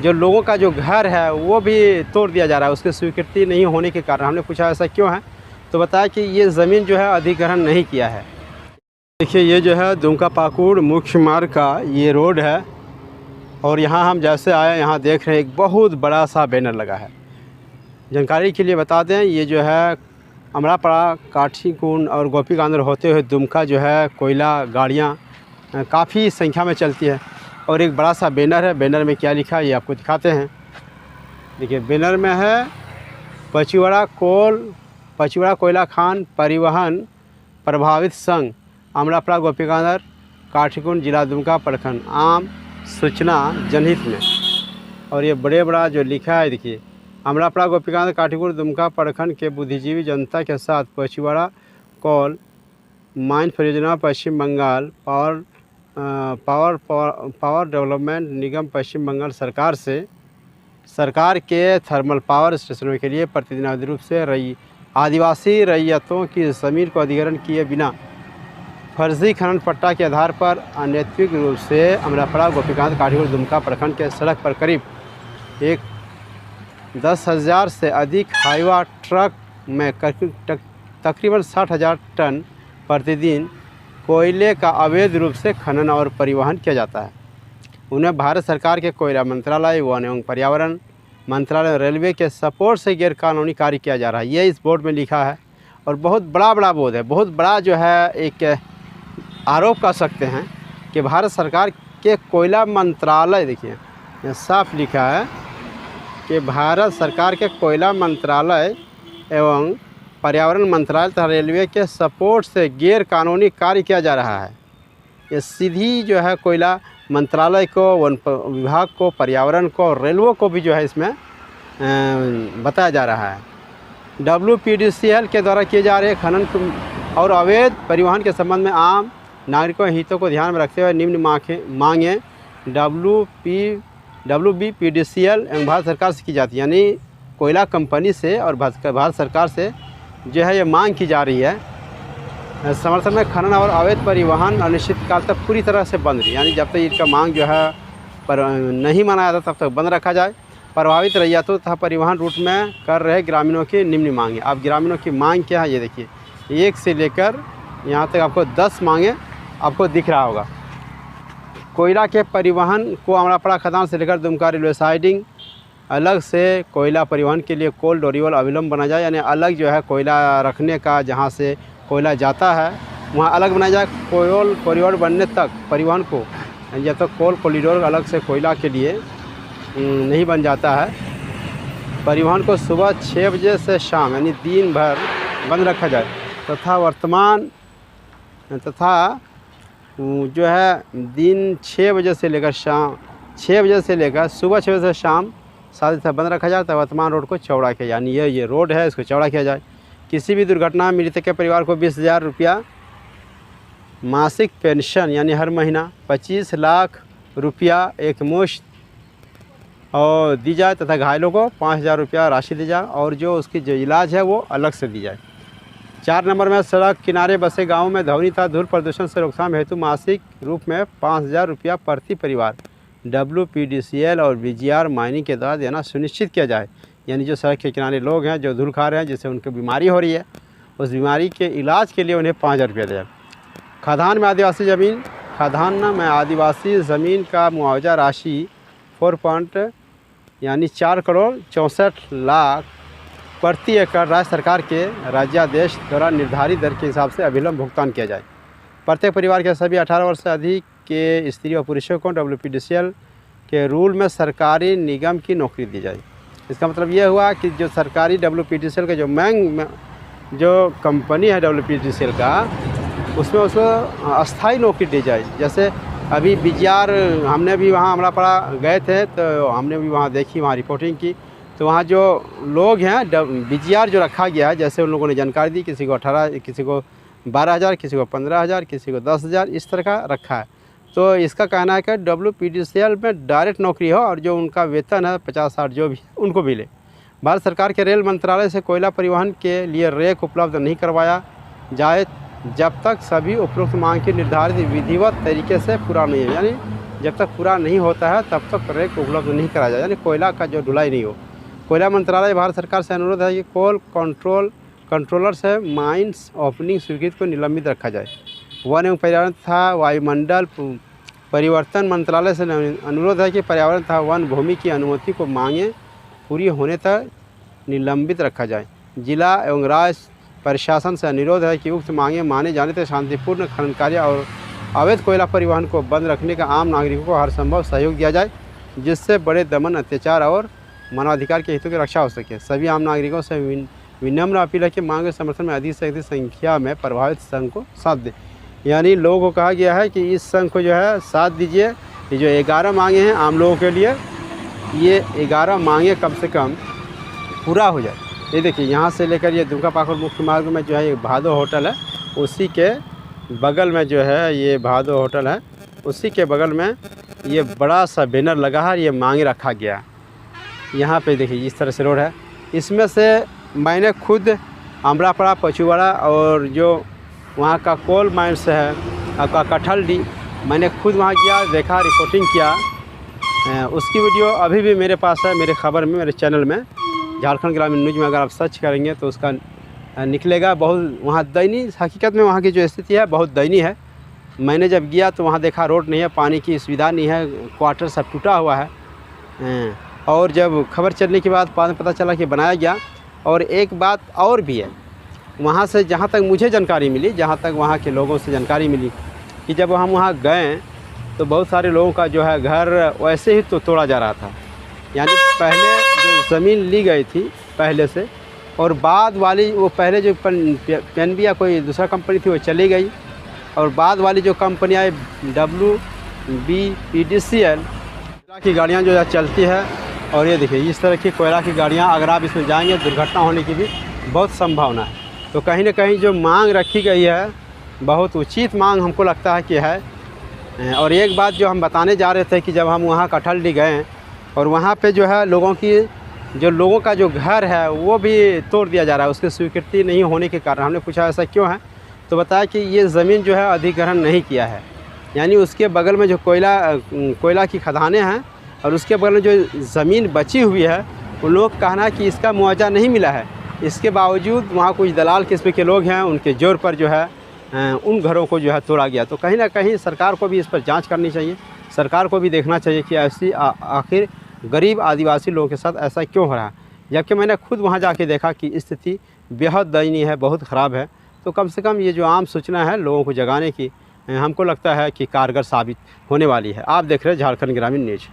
जो लोगों का जो घर है वो भी तोड़ दिया जा रहा है उसकी स्वीकृति नहीं होने के कारण। हमने पूछा ऐसा क्यों है, तो बताया कि ये ज़मीन जो है अधिग्रहण नहीं किया है। देखिए ये जो है दुमका पाकुड़ मुख्य मार्ग का ये रोड है और यहाँ हम जैसे आए यहाँ देख रहे हैं एक बहुत बड़ा सा बैनर लगा है। जानकारी के लिए बता दें, ये जो है अमरापाड़ा, काठीकुंड और गोपीकांदर होते हुए दुमका जो है कोयला गाड़ियाँ काफ़ी संख्या में चलती है। और एक बड़ा सा बैनर है, बैनर में क्या लिखा है ये आपको दिखाते हैं। देखिए बैनर में है पचुड़ा कोयला खान परिवहन प्रभावित संघ अमरापाड़ा गोपीकांदर काठीकुंड जिला दुमका प्रखंड आम सूचना जनहित में। और ये बड़ा जो लिखा है देखिए, अमरापाड़ा गोपीकांदर काठीकुंड दुमका प्रखंड के बुद्धिजीवी जनता के साथ पचुड़ा कोल माइन परियोजना पश्चिम बंगाल पावर डेवलपमेंट निगम पश्चिम बंगाल सरकार के थर्मल पावर स्टेशनों के लिए प्रतिदिन रूप से आदिवासी रैयतों की ज़मीन को अधिग्रहण किए बिना फर्जी खनन पट्टा के आधार पर अनैतिक रूप से अमरापाड़ा गोपीकांदर काठीकुंड दुमका प्रखंड के सड़क पर करीब 10,000 से अधिक हाईवा ट्रक में तकरीबन 60,000 टन प्रतिदिन कोयले का अवैध रूप से खनन और परिवहन किया जाता है। उन्हें भारत सरकार के कोयला मंत्रालय, वन एवं पर्यावरण मंत्रालय, रेलवे के सपोर्ट से गैरकानूनी कार्य किया जा रहा है। ये इस बोर्ड में लिखा है और बहुत बड़ा बोर्ड है, बहुत बड़ा जो है एक आरोप कर सकते हैं कि भारत सरकार के कोयला मंत्रालय, देखिए यहाँ साफ लिखा है कि भारत सरकार के कोयला मंत्रालय एवं पर्यावरण मंत्रालय तथा रेलवे के सपोर्ट से गैर कानूनी कार्य किया जा रहा है। ये सीधी जो है कोयला मंत्रालय को, वन विभाग को, पर्यावरण को, रेलवे को भी जो है इसमें बताया जा रहा है। WPDCL के द्वारा किए जा रहे खनन और अवैध परिवहन के संबंध में आम नागरिकों के हितों को ध्यान में रखते हुए निम्न मांगें WBPDCL एवं भारत सरकार से की जाती है। यानी कोयला कंपनी से और भारत सरकार से जो है ये मांग की जा रही है समर्थन में खनन और अवैध परिवहन अनिश्चितकाल तक पूरी तरह से बंद रही। यानी जब तक इनका मांग जो है पर नहीं माना जाता तब तक बंद रखा जाए। प्रभावित रैयतों तथा परिवहन रूट में कर रहे ग्रामीणों की निम्न मांगे। अब ग्रामीणों की मांग क्या है ये देखिए, 1 से लेकर यहाँ तक आपको 10 मांगे आपको दिख रहा होगा। कोयला के परिवहन को अमरापाड़ा खदान से लेकर दुमका रेलवे साइडिंग अलग से कोयला परिवहन के लिए कोल डोरीवाल अविलंब बना जाए। यानी अलग जो है कोयला रखने का, जहाँ से कोयला जाता है वहाँ अलग बनाया जाए। कोल कॉरिडोर बनने तक परिवहन को, जब तक कोल कॉरिडोर अलग से कोयला के लिए नहीं बन जाता है, परिवहन को सुबह 6 बजे से शाम यानी दिन भर बंद रखा जाए तथा जो है दिन 6 बजे से लेकर शाम 6 बजे से लेकर सुबह 6 बजे से शाम 7 बजे तक बंद रखा जाए। तो वर्तमान रोड को चौड़ा किया, यानी ये रोड है इसको चौड़ा किया जाए। किसी भी दुर्घटना में मृतक के परिवार को 20,000 रुपया मासिक पेंशन यानी हर महीना 25 लाख रुपया एक मुश्त और दी जाए तथा घायलों को 5,000 रुपया राशि दी जाए और जो उसकी जो इलाज है वो अलग से दी जाए। 4 नंबर में सड़क किनारे बसे गाँव में ध्वनि तथा धूल प्रदूषण से रोकथाम हेतु मासिक रूप में 5,000 रुपया प्रति परिवार WPDCL और BGR माइनिंग के द्वारा देना सुनिश्चित किया जाए। यानी जो सड़क के किनारे लोग हैं जो धूल खा रहे हैं, जिससे उनको बीमारी हो रही है, उस बीमारी के इलाज के लिए उन्हें 5,000 रुपया दिया। खदान में आदिवासी ज़मीन का मुआवजा राशि 4 करोड़ 64 लाख प्रति एकड़ राज्य सरकार के राज्यादेश द्वारा निर्धारित दर के हिसाब से अविलंब भुगतान किया जाए। प्रत्येक परिवार के सभी 18 वर्ष से अधिक के स्त्री और पुरुषों को WPDCL के रूल में सरकारी निगम की नौकरी दी जाए। इसका मतलब ये हुआ कि जो सरकारी WPDCL के जो कंपनी है WPDCL का, उसमें उसको अस्थाई नौकरी दी जाए। जैसे अभी BGR हमने भी वहाँ अमरापाड़ा गए थे तो हमने भी वहाँ देखी, वहाँ रिपोर्टिंग की, तो वहाँ जो लोग हैं BGR जो रखा गया है, जैसे उन लोगों ने जानकारी दी, किसी को 18, किसी को 12,000, किसी को 15,000, किसी को 10,000, इस तरह का रखा है। तो इसका कहना है कि WPDCL में डायरेक्ट नौकरी हो और जो उनका वेतन है 50-60 जो भी उनको मिले। भारत सरकार के रेल मंत्रालय से कोयला परिवहन के लिए रैक उपलब्ध नहीं करवाया जाए जब तक सभी उपरोक्त मांग की निर्धारित विधिवत तरीके से पूरा नहीं है। यानी जब तक पूरा नहीं होता है तब तक रेक उपलब्ध नहीं कराया जाए, यानी कोयला का जो ढुलाई नहीं हो। कोयला मंत्रालय भारत सरकार से अनुरोध है कि कोल कंट्रोलर से माइंस ओपनिंग स्वीकृति को निलंबित रखा जाए। वन एवं पर्यावरण तथा वायुमंडल परिवर्तन मंत्रालय से अनुरोध है कि पर्यावरण तथा वन भूमि की अनुमति को मांगे पूरी होने तक निलंबित रखा जाए। जिला एवं राज्य प्रशासन से अनुरोध है कि उक्त मांगे माने जाने तक शांतिपूर्ण खनन कार्य और अवैध कोयला परिवहन को बंद रखने का आम नागरिकों को हर संभव सहयोग दिया जाए, जिससे बड़े दमन, अत्याचार और मानवाधिकार के हितों की रक्षा हो सके। सभी आम नागरिकों से विनम्र अपील है कि मांग के समर्थन में अधिक से अधिक संख्या में प्रभावित संघ को साथ दें। यानी लोगों को कहा गया है कि इस संघ को जो है साथ दीजिए। ये जो 11 मांगे हैं आम लोगों के लिए, ये 11 मांगे कम से कम पूरा हो जाए। ये देखिए यहाँ से लेकर ये दुमका पाकुड़ मुख्य मार्ग में जो है ये भादो होटल है, उसी के बगल में जो है ये भादो होटल है, उसी के बगल में ये बड़ा सा बैनर लगा है, ये मांगे रखा गया। यहाँ पे देखिए इस तरह से रोड है। इसमें से मैंने खुद अमरापड़ा, पचुवाड़ा और जो वहाँ का कोल माइंस है आपका कटहलडी, मैंने खुद वहाँ गया, देखा, रिपोर्टिंग किया। उसकी वीडियो अभी भी मेरे पास है, मेरे खबर में, मेरे चैनल में, झारखंड ग्रामीण न्यूज़ में अगर आप सर्च करेंगे तो उसका निकलेगा। बहुत वहाँ दयनीय, हकीकत में वहाँ की जो स्थिति है बहुत दयनीय है। मैंने जब गया तो वहाँ देखा रोड नहीं है, पानी की सुविधा नहीं है, क्वार्टर सब टूटा हुआ है। और जब खबर चलने के बाद पता चला कि बनाया गया। और एक बात और भी है, वहाँ से जहाँ तक मुझे जानकारी मिली, जहाँ तक वहाँ के लोगों से जानकारी मिली कि जब हम वहाँ गए तो बहुत सारे लोगों का जो है घर वैसे ही तो तोड़ा जा रहा था। यानी पहले जो ज़मीन ली गई थी पहले से, और बाद वाली वो पहले जो पेनबी या कोई दूसरा कंपनी थी वो चली गई, और बाद वाली जो कंपनी आई WBPDCL की गाड़ियाँ जो है चलती है। और ये देखिए इस तरह की कोयला की गाड़ियाँ, अगर आप इसमें जाएंगे दुर्घटना होने की भी बहुत संभावना है। तो कहीं ना कहीं जो मांग रखी गई है बहुत उचित मांग हमको लगता है कि है। और एक बात जो हम बताने जा रहे थे कि जब हम वहाँ कटहलडी गए और वहाँ पे जो है लोगों का जो घर है वो भी तोड़ दिया जा रहा है, उसकी स्वीकृति नहीं होने के कारण। हमने पूछा ऐसा क्यों है, तो बताया कि ये ज़मीन जो है अधिग्रहण नहीं किया है। यानी उसके बगल में जो कोयला की खदानें हैं और उसके बगल में जो ज़मीन बची हुई है, उन लोग का कहना है कि इसका मुआवजा नहीं मिला है। इसके बावजूद वहाँ कुछ दलाल किस्म के लोग हैं, उनके जोर पर जो है उन घरों को जो है तोड़ा गया। तो कहीं ना कहीं सरकार को भी इस पर जांच करनी चाहिए। सरकार को भी देखना चाहिए कि ऐसी आखिर गरीब आदिवासी लोगों के साथ ऐसा क्यों हो रहा है। जबकि मैंने खुद वहाँ जाके देखा कि स्थिति बेहद दयनीय है, बहुत ख़राब है। तो कम से कम ये जो आम सूचना है लोगों को जगाने की, हमको लगता है कि कारगर साबित होने वाली है। आप देख रहे हैं झारखंड ग्रामीण न्यूज़।